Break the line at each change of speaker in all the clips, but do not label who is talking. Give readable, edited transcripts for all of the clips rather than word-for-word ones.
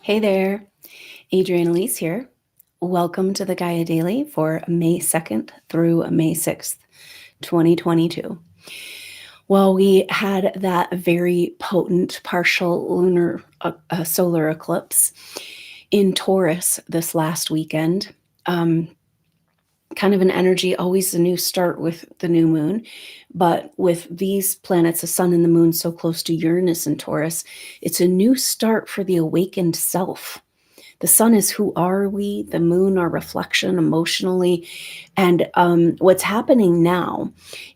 Hey there, Adrienne Elise here. Welcome to the Gaia Daily for May 2nd through May 6th, 2022. Well, we had that very potent partial lunar solar eclipse in Taurus this last weekend. Kind of an energy, always a new start with the new moon. But with these planets, the sun and the moon, so close to Uranus and Taurus, it's a new start for the awakened self. The sun is who are we, the moon, our reflection emotionally. And what's happening now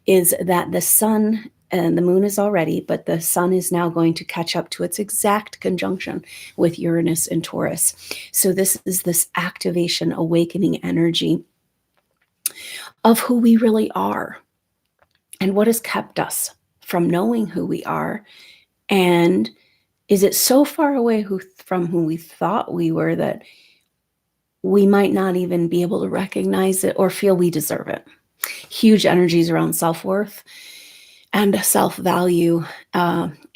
is that the sun and the moon is already, but the sun is now going to catch up to its exact conjunction with Uranus and Taurus. So this is this activation, awakening energy of who we really are and what has kept us from knowing who we are. And is it so far away from who we thought we were that we might not even be able to recognize it or feel we deserve it? Huge energies around self-worth and self-value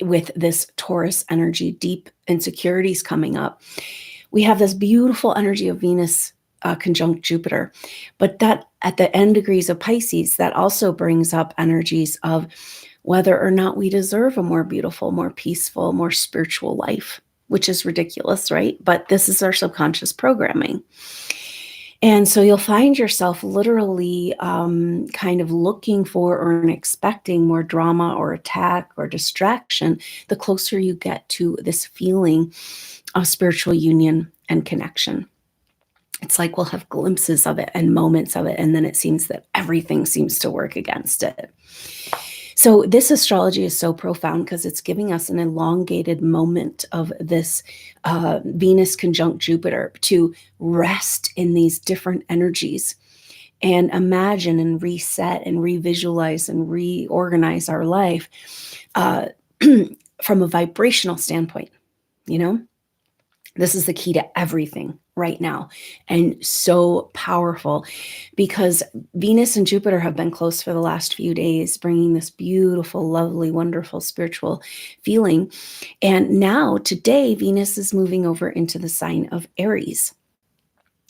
with this Taurus energy, deep insecurities coming up. We have this beautiful energy of Venus conjunct Jupiter, but that at the end degrees of Pisces, that also brings up energies of whether or not we deserve a more beautiful, more peaceful, more spiritual life, which is ridiculous, right? But this is our subconscious programming. And so you'll find yourself literally kind of looking for or expecting more drama or attack or distraction the closer you get to this feeling of spiritual union and connection. It's like we'll have glimpses of it and moments of it, and then it seems that everything seems to work against it. So this astrology is so profound because it's giving us an elongated moment of this Venus conjunct Jupiter to rest in these different energies and imagine and reset and revisualize and reorganize our life from a vibrational standpoint. You know, this is the key to everything right now, and so powerful because Venus and Jupiter have been close for the last few days, bringing this beautiful, lovely, wonderful spiritual feeling. And now today, Venus is moving over into the sign of Aries.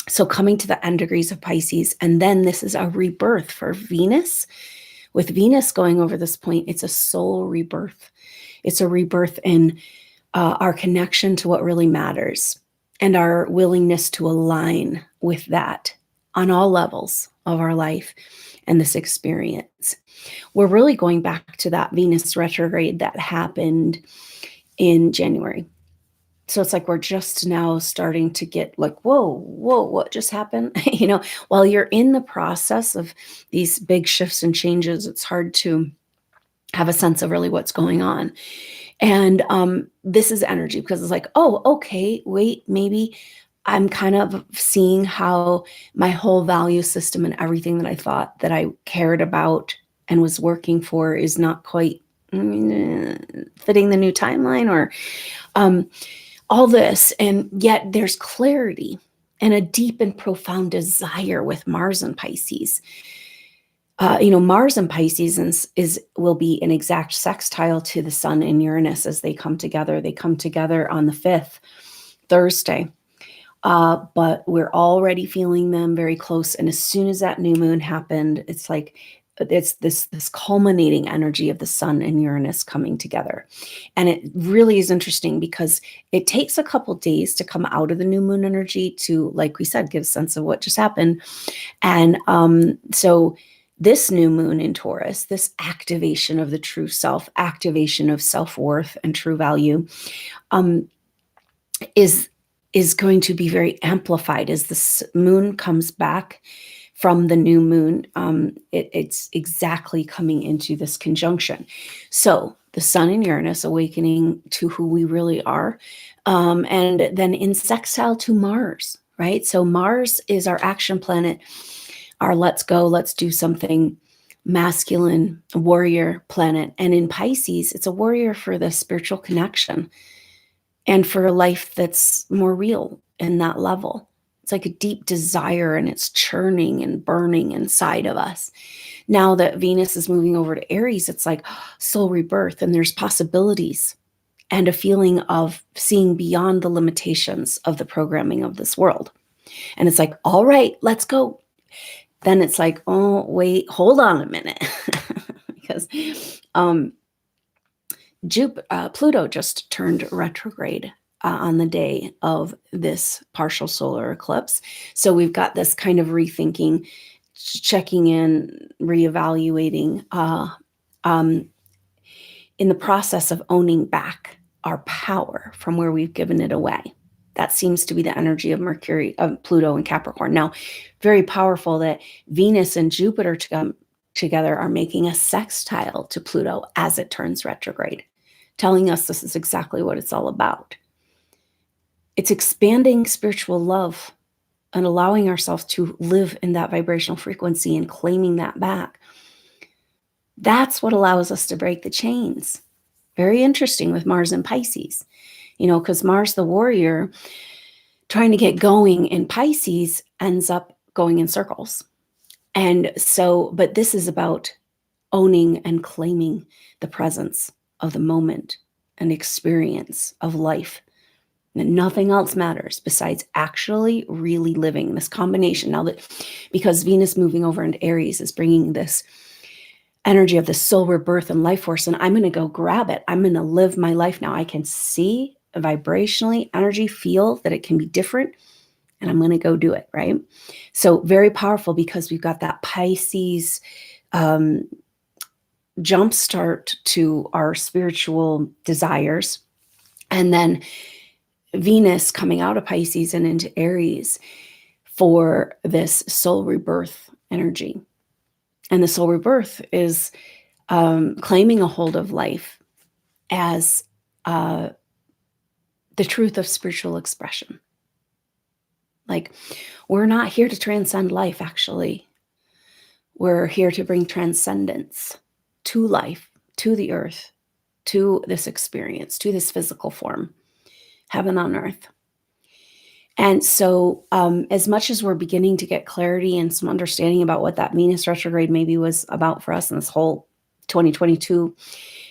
So coming to the end degrees of Pisces, and then this is a rebirth for Venus. With Venus going over this point, it's a soul rebirth. It's a rebirth in our connection to what really matters and our willingness to align with that on all levels of our life and this experience. We're really going back to that Venus retrograde that happened in January. So it's like we're just now starting to get like, whoa, what just happened? You know, while you're in the process of these big shifts and changes, it's hard to have a sense of really what's going on. And this is energy because it's like, oh, okay, wait, maybe I'm kind of seeing how my whole value system and everything that I thought that I cared about and was working for is not quite fitting the new timeline or all this. And yet there's clarity and a deep and profound desire with Mars and Pisces. Mars and Pisces will be an exact sextile to the Sun and Uranus as they come together. They come together on the 5th, Thursday. But we're already feeling them very close. And as soon as that new moon happened, it's like it's this culminating energy of the Sun and Uranus coming together. And it really is interesting because it takes a couple days to come out of the new moon energy to, like we said, give a sense of what just happened. And so this new moon in Taurus, this activation of the true self, activation of self-worth and true value, is going to be very amplified as the moon comes back from the new moon. It's exactly coming into this conjunction. So the Sun and Uranus awakening to who we really are, and then in sextile to Mars, right? So Mars is our action planet, our let's go, let's do something, masculine warrior planet. And in Pisces, it's a warrior for the spiritual connection and for a life that's more real in that level. It's like a deep desire and it's churning and burning inside of us. Now that Venus is moving over to Aries, it's like soul rebirth and there's possibilities and a feeling of seeing beyond the limitations of the programming of this world. And it's like, all right, let's go. Then it's like, oh, wait, hold on a minute. Because Pluto just turned retrograde on the day of this partial solar eclipse. So we've got this kind of rethinking, checking in, reevaluating, in the process of owning back our power from where we've given it away. That seems to be the energy of Mercury, of Pluto and Capricorn. Now, very powerful that Venus and Jupiter together are making a sextile to Pluto as it turns retrograde, telling us this is exactly what it's all about. It's expanding spiritual love and allowing ourselves to live in that vibrational frequency and claiming that back. That's what allows us to break the chains. Very interesting with Mars and Pisces, because Mars, the warrior, trying to get going in Pisces ends up going in circles. And so, but this is about owning and claiming the presence of the moment and experience of life. And nothing else matters besides actually really living this combination. Now that, because Venus moving over into Aries is bringing this energy of the soul rebirth and life force, and I'm going to go grab it. I'm going to live my life now. I can see vibrationally, energy, feel that it can be different, and I'm going to go do it, right? So very powerful because we've got that Pisces jumpstart to our spiritual desires, and then Venus coming out of Pisces and into Aries for this soul rebirth energy. And the soul rebirth is claiming a hold of life as the truth of spiritual expression. Like, we're not here to transcend life, actually. We're here to bring transcendence to life, to the earth, to this experience, to this physical form, heaven on earth. And so as much as we're beginning to get clarity and some understanding about what that Venus retrograde maybe was about for us in this whole 2022,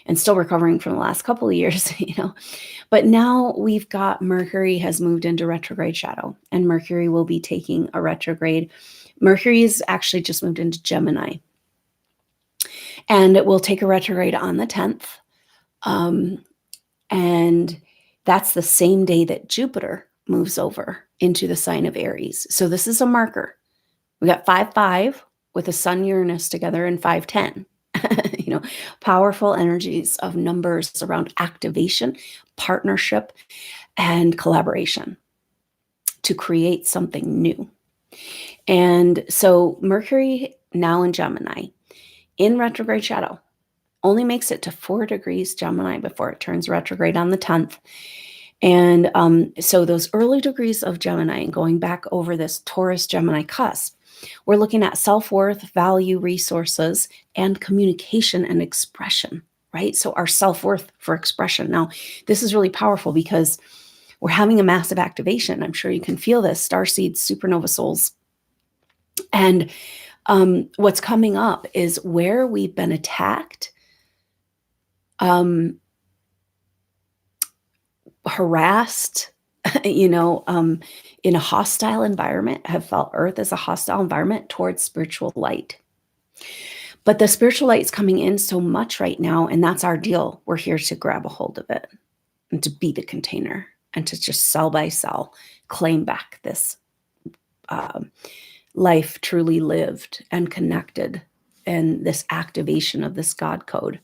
and still recovering from the last couple of years, but now we've got Mercury has moved into retrograde shadow, and Mercury will be taking a retrograde. Mercury is actually just moved into Gemini, and it will take a retrograde on the 10th. And that's the same day that Jupiter moves over into the sign of Aries. So this is a marker. We got 5-5 with the Sun Uranus together in 5-10. Powerful energies of numbers around activation, partnership, and collaboration to create something new. And so Mercury now in Gemini in retrograde shadow only makes it to 4 degrees Gemini before it turns retrograde on the 10th. And so those early degrees of Gemini, going back over this Taurus Gemini cusp, we're looking at self-worth, value, resources, and communication and expression, right? So our self-worth for expression. Now, this is really powerful because we're having a massive activation. I'm sure you can feel this, starseeds, supernova souls. And what's coming up is where we've been attacked, harassed, in a hostile environment, have felt Earth as a hostile environment towards spiritual light. But the spiritual light is coming in so much right now, and that's our deal. We're here to grab a hold of it and to be the container and to just cell by cell claim back this life truly lived and connected, and this activation of this God code.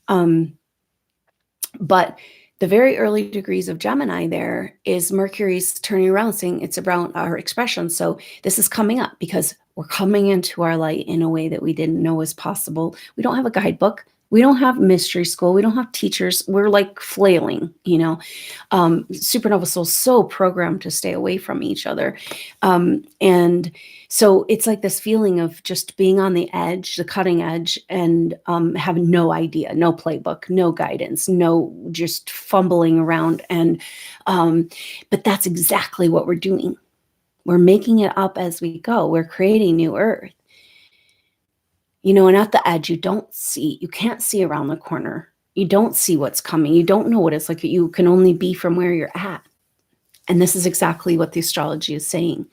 But the very early degrees of Gemini there is Mercury's turning around, saying it's around our expression. So this is coming up because we're coming into our light in a way that we didn't know was possible. We don't have a guidebook. We don't have mystery school. We don't have teachers. We're like flailing, Supernova Soul's so programmed to stay away from each other. And so it's like this feeling of just being on the edge, the cutting edge, and having no idea, no playbook, no guidance, no just fumbling around. And but that's exactly what we're doing. We're making it up as we go. We're creating new Earth. And at the edge, you can't see around the corner. You don't see what's coming. You don't know what it's like. You can only be from where you're at. And this is exactly what the astrology is saying.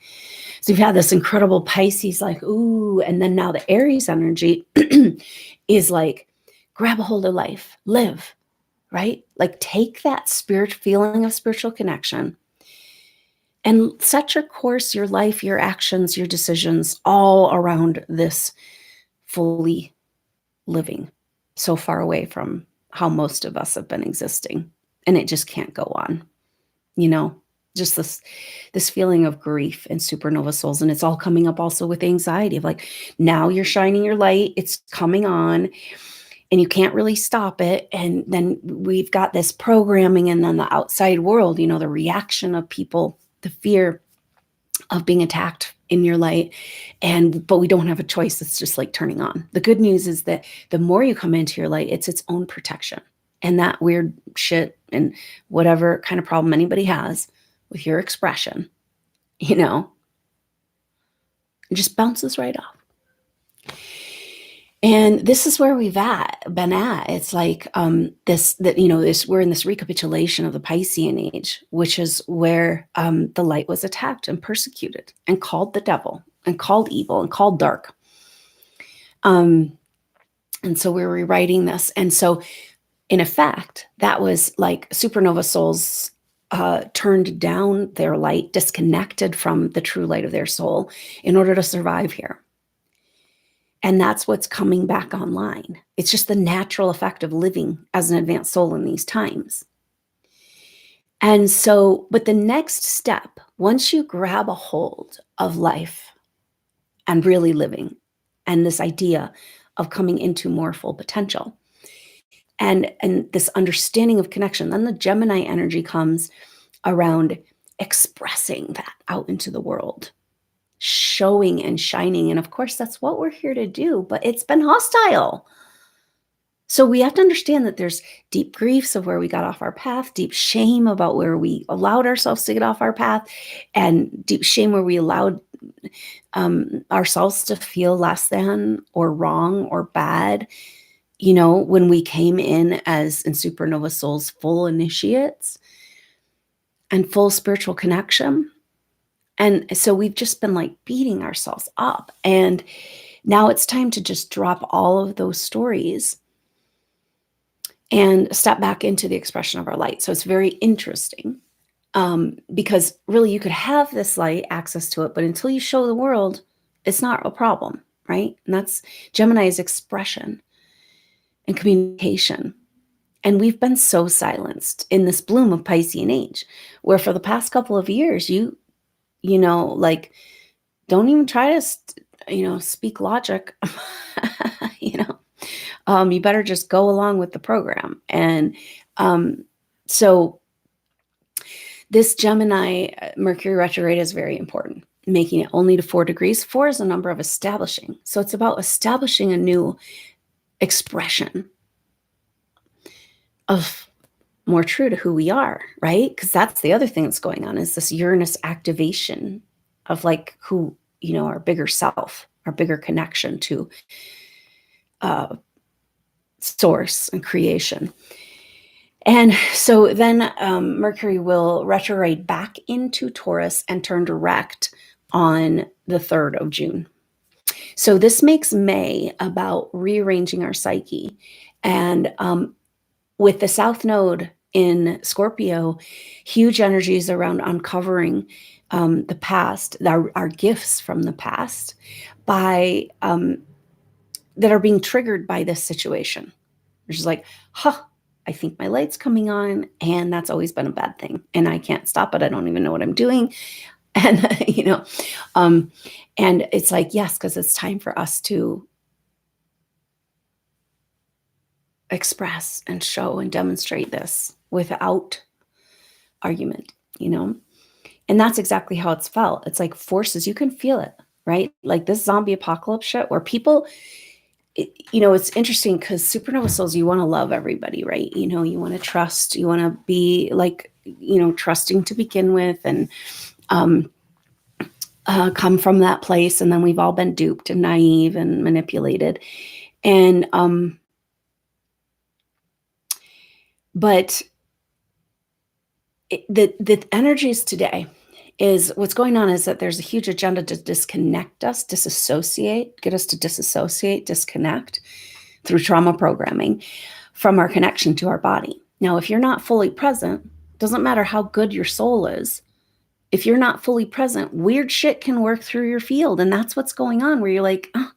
So you've had this incredible Pisces, like, ooh, and then now the Aries energy is like, grab a hold of life, live, right? Like take that feeling of spiritual connection and set your course, your life, your actions, your decisions all around this fully living, so far away from how most of us have been existing. And it just can't go on, just this feeling of grief and supernova souls. And it's all coming up also with anxiety of like, now you're shining your light, it's coming on and you can't really stop it. And then we've got this programming and then the outside world, the reaction of people, the fear of being attacked in your light. But we don't have a choice. It's just like turning on. The good news is that the more you come into your light, it's its own protection. And that weird shit and whatever kind of problem anybody has with your expression, it just bounces right off. And this is where we've been at. It's like we're in this recapitulation of the Piscean age, which is where the light was attacked and persecuted and called the devil and called evil and called dark. And so we're rewriting this. And so in effect, that was like supernova souls turned down their light, disconnected from the true light of their soul in order to survive here. And that's what's coming back online. It's just the natural effect of living as an advanced soul in these times. And so, but the next step, once you grab a hold of life and really living, and this idea of coming into more full potential, and this understanding of connection, then the Gemini energy comes around expressing that out into the world, showing and shining. And of course, that's what we're here to do, but it's been hostile. So we have to understand that there's deep griefs of where we got off our path, deep shame about where we allowed ourselves to get off our path, and deep shame where we allowed ourselves to feel less than or wrong or bad. When we came in supernova souls, full initiates and full spiritual connection. And so we've just been like beating ourselves up. And now it's time to just drop all of those stories and step back into the expression of our light. So it's very interesting because really you could have this light, access to it, but until you show the world, it's not a problem, right? And that's Gemini's expression and communication. And we've been so silenced in this bloom of Piscean age, where for the past couple of years, like, don't even try to, speak logic, you better just go along with the program. And so this Gemini Mercury retrograde is very important, making it only to 4 degrees. 4 is a number of establishing. So it's about establishing a new expression of more true to who we are, right? Because that's the other thing that's going on, is this Uranus activation of like who, our bigger self, our bigger connection to source and creation. And so then Mercury will retrograde back into Taurus and turn direct on the 3rd of June. So this makes May about rearranging our psyche. And with the South Node in Scorpio, huge energies around uncovering the past, our gifts from the past, that are being triggered by this situation. Which is like, I think my light's coming on, and that's always been a bad thing. And I can't stop it. I don't even know what I'm doing. And, and it's like, yes, because it's time for us to express and show and demonstrate this without argument, and that's exactly how it's felt. It's like forces, you can feel it, right? Like this zombie apocalypse shit where people, it's interesting because supernova souls, you want to love everybody, right? You want to trust, you want to be like, trusting to begin with, and come from that place. And then we've all been duped and naive and manipulated. And But the energies today is what's going on is that there's a huge agenda to disconnect us, disassociate, get us to disassociate, disconnect through trauma programming from our connection to our body. Now, if you're not fully present, doesn't matter how good your soul is, if you're not fully present, weird shit can work through your field. And that's what's going on, where you're like, oh,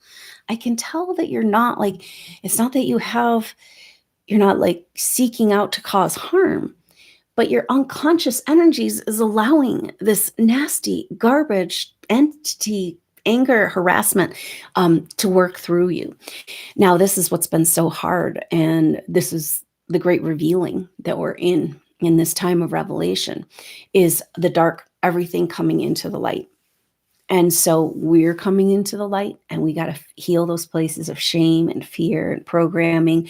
I can tell that you're not like, it's not that you're not like seeking out to cause harm, but your unconscious energies is allowing this nasty garbage entity, anger, harassment to work through you. Now, this is what's been so hard. And this is the great revealing that we're in this time of revelation, is the dark, everything coming into the light. And so we're coming into the light, and we got to heal those places of shame and fear and programming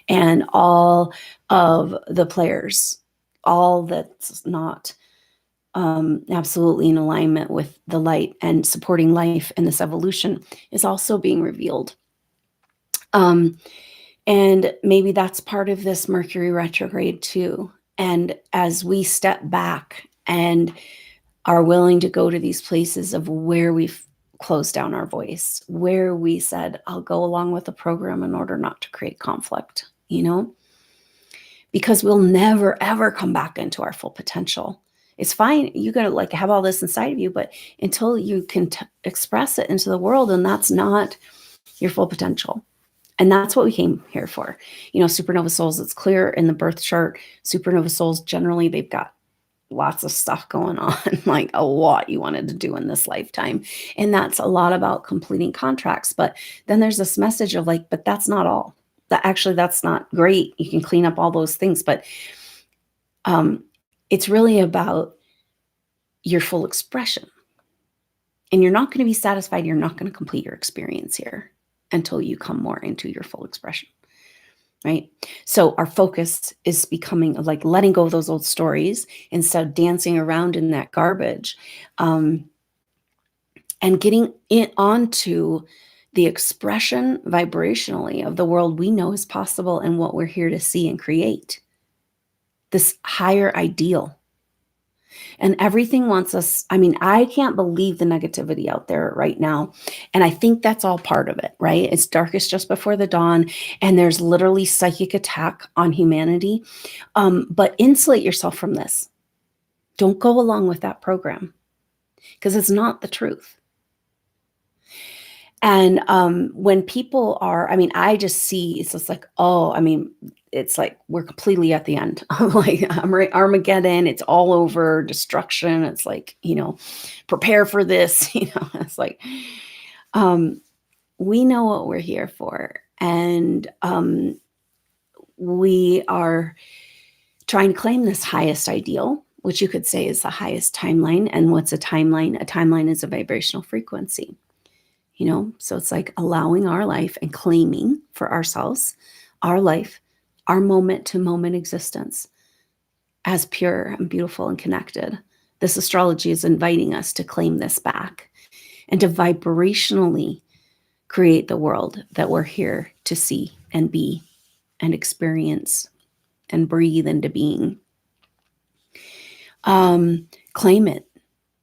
and all of the players, all that's not absolutely in alignment with the light and supporting life and this evolution is also being revealed. And maybe that's part of this Mercury retrograde too. And as we step back and are willing to go to these places of where we've closed down our voice, where we said, I'll go along with the program in order not to create conflict, because we'll never, ever come back into our full potential. It's fine. You got to like have all this inside of you, but until you can express it into the world, and that's not your full potential. And that's what we came here for. Supernova souls, it's clear in the birth chart. Supernova souls, generally, they've got lots of stuff going on, like a lot you wanted to do in this lifetime. And that's a lot about completing contracts. But then there's this message of like, but that's not all. That's not great. You can clean up all those things. But it's really about your full expression. And you're not going to be satisfied. You're not going to complete your experience here until you come more into your full expression. Right? So our focus is becoming like letting go of those old stories instead of dancing around in that garbage, and getting it onto the expression vibrationally of the world we know is possible and what we're here to see and create. This higher ideal. And everything wants us. I mean, I can't believe the negativity out there right now. And I think that's all part of it, right? It's darkest just before the dawn. And there's literally psychic attack on humanity. But insulate yourself from this. Don't go along with that program, because it's not the truth. And when people are, I just see, it's just like, it's like we're completely at the end. Like Armageddon, it's all over, destruction. It's like, prepare for this. It's like, we know what we're here for. And we are trying to claim this highest ideal, which you could say is the highest timeline. And what's a timeline? A timeline is a vibrational frequency. So it's like allowing our life and claiming for ourselves, our life, our moment to moment existence as pure and beautiful and connected. This astrology is inviting us to claim this back and to vibrationally create the world that we're here to see and be and experience and breathe into being. Claim it.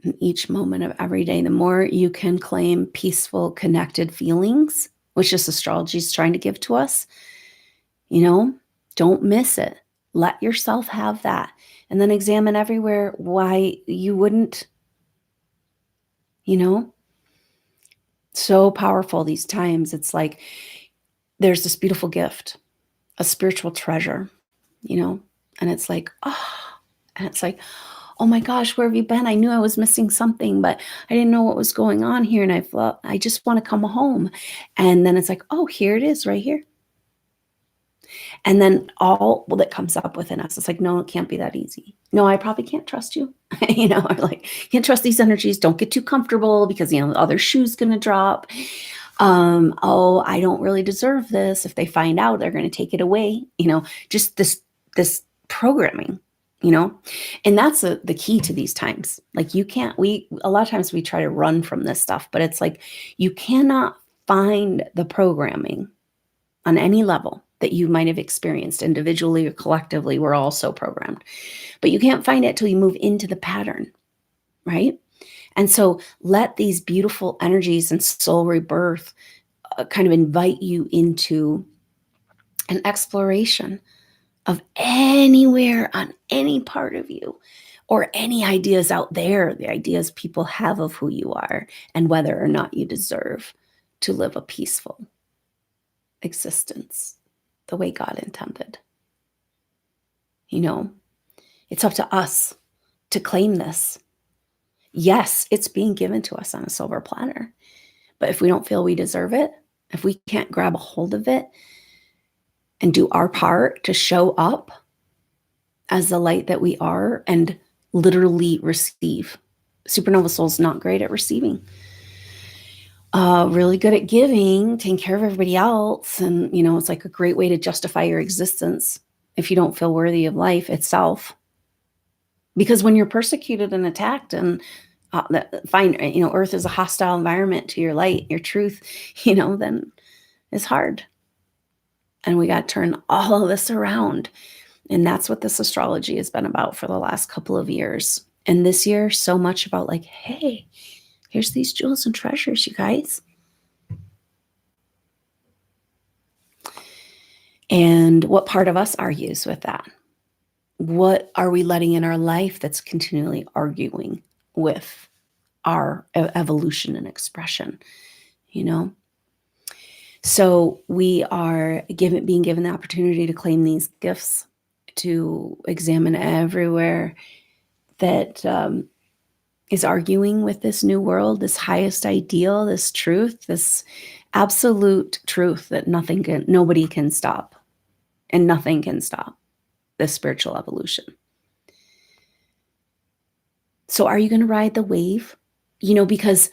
In each moment of every day, the more you can claim peaceful, connected feelings, which this astrology is trying to give to us, don't miss it. Let yourself have that. And then examine everywhere why you wouldn't, so powerful these times. It's like there's this beautiful gift, a spiritual treasure, and it's like, oh my gosh, where have you been? I knew I was missing something, but I didn't know what was going on here. And I just want to come home. And then it's like, oh, here it is right here. And then all that comes up within us, it's like, no, it can't be that easy. No, I probably can't trust you. I'm like, can't trust these energies. Don't get too comfortable because, the other shoe's going to drop. I don't really deserve this. If they find out, they're going to take it away. Just this programming. And that's the key to these times. Like a lot of times we try to run from this stuff, but it's like, you cannot find the programming on any level that you might have experienced individually or collectively. We're all so programmed. But you can't find it till you move into the pattern, right? And so let these beautiful energies and soul rebirth kind of invite you into an exploration of anywhere on any part of you, or any ideas out there, the ideas people have of who you are and whether or not you deserve to live a peaceful existence the way God intended. You know, it's up to us to claim this. Yes, it's being given to us on a silver platter. But if we don't feel we deserve it, if we can't grab a hold of it and do our part to show up as the light that we are and literally receive. SuperNova Soul's not great at receiving. Really good at giving, taking care of everybody else. And, you know, it's like a great way to justify your existence if you don't feel worthy of life itself. Because when you're persecuted and attacked and Earth is a hostile environment to your light, your truth, then it's hard. And we got to turn all of this around. And that's what this astrology has been about for the last couple of years. And this year, so much about like, hey, here's these jewels and treasures, you guys. And what part of us argues with that? What are we letting in our life that's continually arguing with our evolution and expression, So we are being given the opportunity to claim these gifts, to examine everywhere that is arguing with this new world, this highest ideal, this truth, this absolute truth that nobody can stop, and nothing can stop this spiritual evolution. So are you going to ride the wave? Because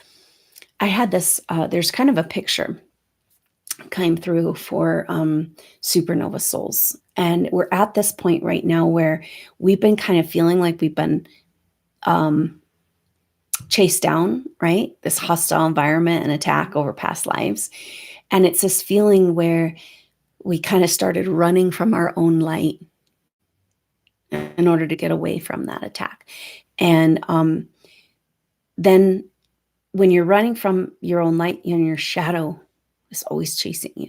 I had this, there's kind of a picture came through for supernova souls. And we're at this point right now where we've been kind of feeling like we've been chased down, right? This hostile environment and attack over past lives. And it's this feeling where we kind of started running from our own light in order to get away from that attack. And then when you're running from your own light, your shadow is always chasing you.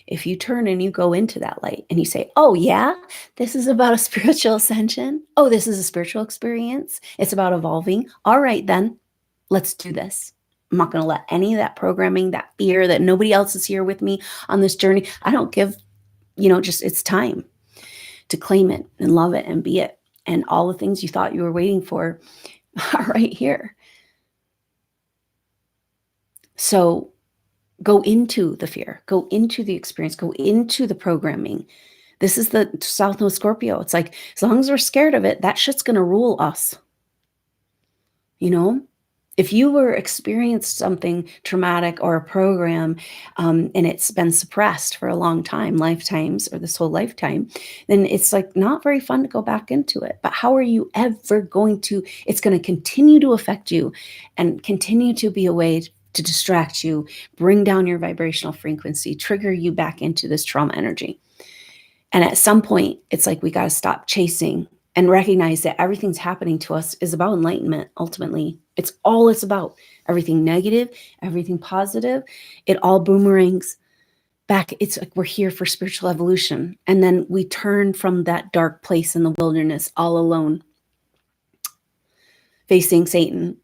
If you turn and you go into that light and you say, oh yeah, this is about a spiritual ascension. Oh, this is a spiritual experience. It's about evolving. All right, then let's do this. I'm not going to let any of that programming, that fear that nobody else is here with me on this journey. I don't give, just it's time to claim it and love it and be it. And all the things you thought you were waiting for are right here. So go into the fear, go into the experience, go into the programming. This is the South Node Scorpio. It's like, as long as we're scared of it, that shit's going to rule us. If you were experienced something traumatic or a program and it's been suppressed for a long time, lifetimes or this whole lifetime, then it's like not very fun to go back into it. But how are you ever going to, it's going to continue to affect you and continue to be a way to distract you, bring down your vibrational frequency, trigger you back into this trauma energy. And at some point, it's like we got to stop chasing and recognize that everything's happening to us is about enlightenment. Ultimately, it's about. Everything negative, everything positive, it all boomerangs back. It's like we're here for spiritual evolution. And then we turn from that dark place in the wilderness all alone, facing Satan.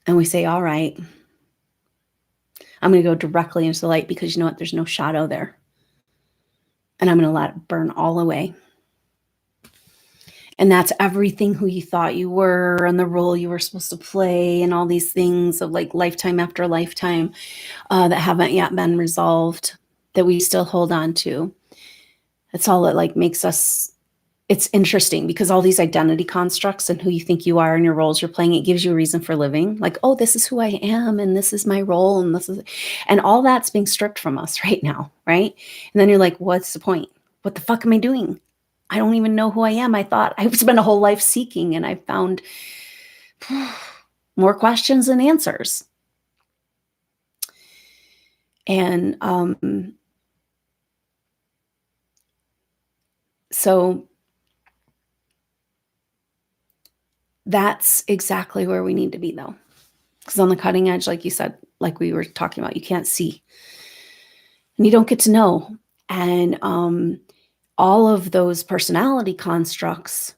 And we say, all right, I'm going to go directly into the light because you know what? There's no shadow there. And I'm going to let it burn all away. And that's everything who you thought you were and the role you were supposed to play and all these things of like lifetime after lifetime that haven't yet been resolved, that we still hold on to. That's all that like makes us, it's interesting because all these identity constructs and who you think you are and your roles you're playing, it gives you a reason for living. Like, oh, this is who I am and this is my role and all that's being stripped from us right now, right? And then you're like, what's the point? What the fuck am I doing? I don't even know who I am. I thought I've spent a whole life seeking and I found more questions than answers. And So that's exactly where we need to be, though. Because on the cutting edge, like you said, like we were talking about, you can't see and you don't get to know. And all of those personality constructs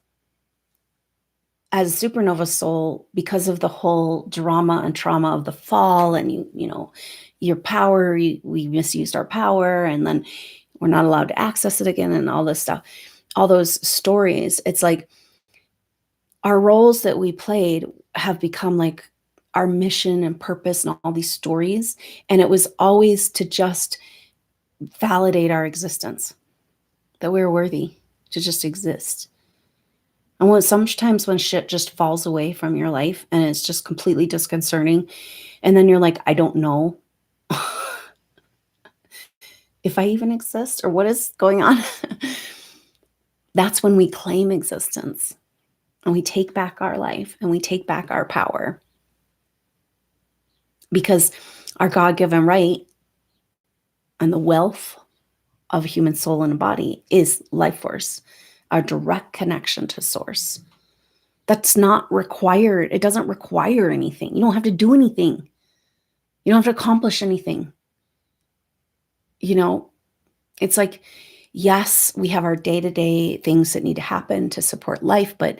as a supernova soul, because of the whole drama and trauma of the fall and you know, your power, we misused our power and then we're not allowed to access it again and all this stuff, all those stories. It's like our roles that we played have become like our mission and purpose and all these stories. And it was always to just validate our existence, that we were worthy to just exist. And sometimes when shit just falls away from your life and it's just completely disconcerting, and then you're like, I don't know if I even exist or what is going on. That's when we claim existence and we take back our life and we take back our power. Because our God-given right and the wealth of a human soul and a body is life force, our direct connection to source. That's not required. It doesn't require anything. You don't have to do anything. You don't have to accomplish anything. You know, it's like, yes, we have our day-to-day things that need to happen to support life, but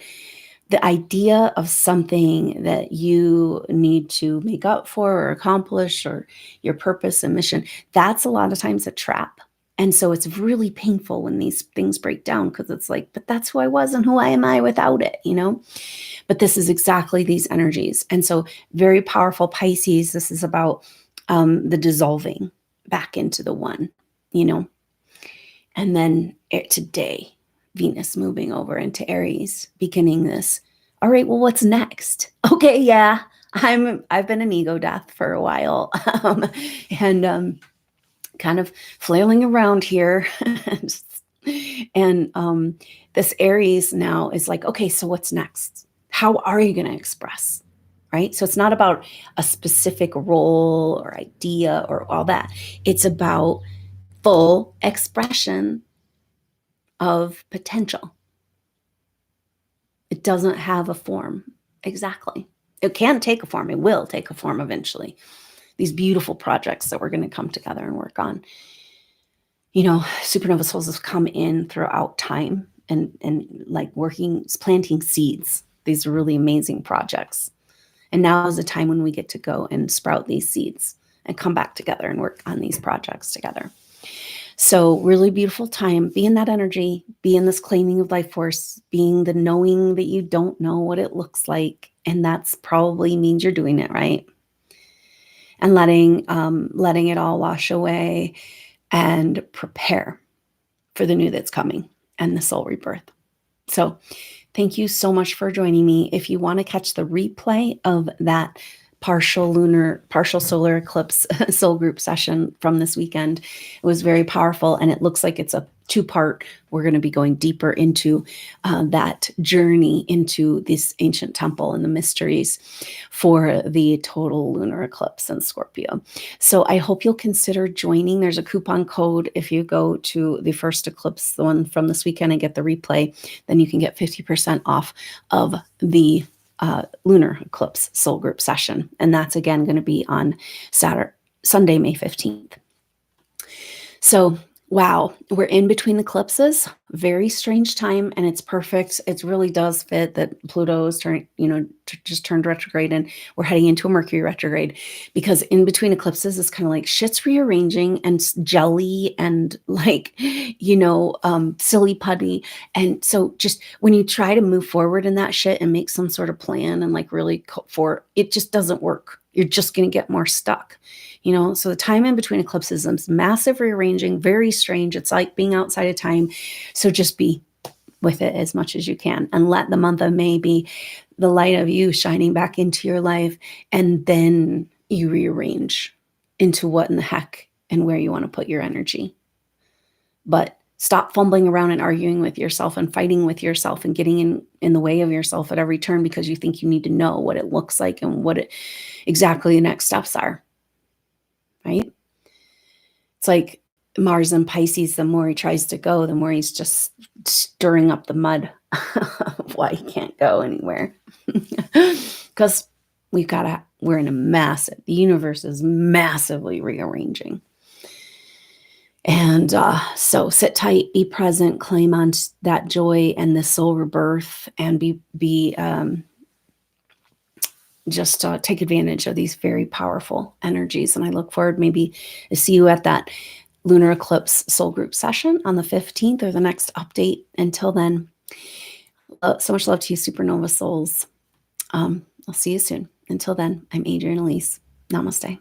the idea of something that you need to make up for or accomplish or your purpose and mission, that's a lot of times a trap. And so it's really painful when these things break down because it's like, but that's who I was and who am I without it, you know? But this is exactly these energies. And so very powerful Pisces, this is about the dissolving back into the one, you know? And then today, Venus moving over into Aries, beginning this. All right, well, what's next? Okay, yeah, I've been an ego death for a while, and kind of flailing around here, and this Aries now is like, okay, so what's next? How are you going to express? Right? So it's not about a specific role or idea or all that. It's about full expression of potential. It doesn't have a form. Exactly. It can take a form. It will take a form eventually. These beautiful projects that we're going to come together and work on. You know, supernova souls have come in throughout time and like planting seeds. These are really amazing projects. And now is the time when we get to go and sprout these seeds and come back together and work on these projects together. So really beautiful time. Be in that energy, be in this claiming of life force, being the knowing that you don't know what it looks like. And that's probably means you're doing it right. And letting it all wash away and prepare for the new that's coming and the soul rebirth. So thank you so much for joining me. If you want to catch the replay of that partial solar eclipse soul group session from this weekend, it was very powerful, and it looks like it's a two-part. We're going to be going deeper into that journey into this ancient temple and the mysteries for the total lunar eclipse in Scorpio. So I hope you'll consider joining. There's a coupon code if you go to the first eclipse, the one from this weekend, and get the replay, then you can get 50% off of the lunar eclipse soul group session. And that's again going to be on Sunday, May 15th. So, wow, we're in between eclipses, very strange time, and it's perfect. It really does fit that Pluto's just turned retrograde, and we're heading into a Mercury retrograde, because in between eclipses is kind of like shit's rearranging and jelly and like, silly putty. And so just when you try to move forward in that shit and make some sort of plan and like really it just doesn't work. You're just going to get more stuck. So the time in between eclipses is massive rearranging, very strange. It's like being outside of time. So just be with it as much as you can and let the month of May be the light of you shining back into your life. And then you rearrange into what in the heck and where you want to put your energy. But stop fumbling around and arguing with yourself and fighting with yourself and getting in the way of yourself at every turn because you think you need to know what it looks like and what exactly the next steps are. Right? It's like Mars and Pisces, the more he tries to go, the more he's just stirring up the mud of why you can't go anywhere. Because we're in the universe is massively rearranging. And so sit tight, be present, claim on that joy and the soul rebirth, and just take advantage of these very powerful energies. And I look forward maybe to see you at that lunar eclipse soul group session on the 15th or the next update. Until then, so much love to you, SuperNova souls. I'll see you soon. Until then, I'm Adrienne Elise. Namaste.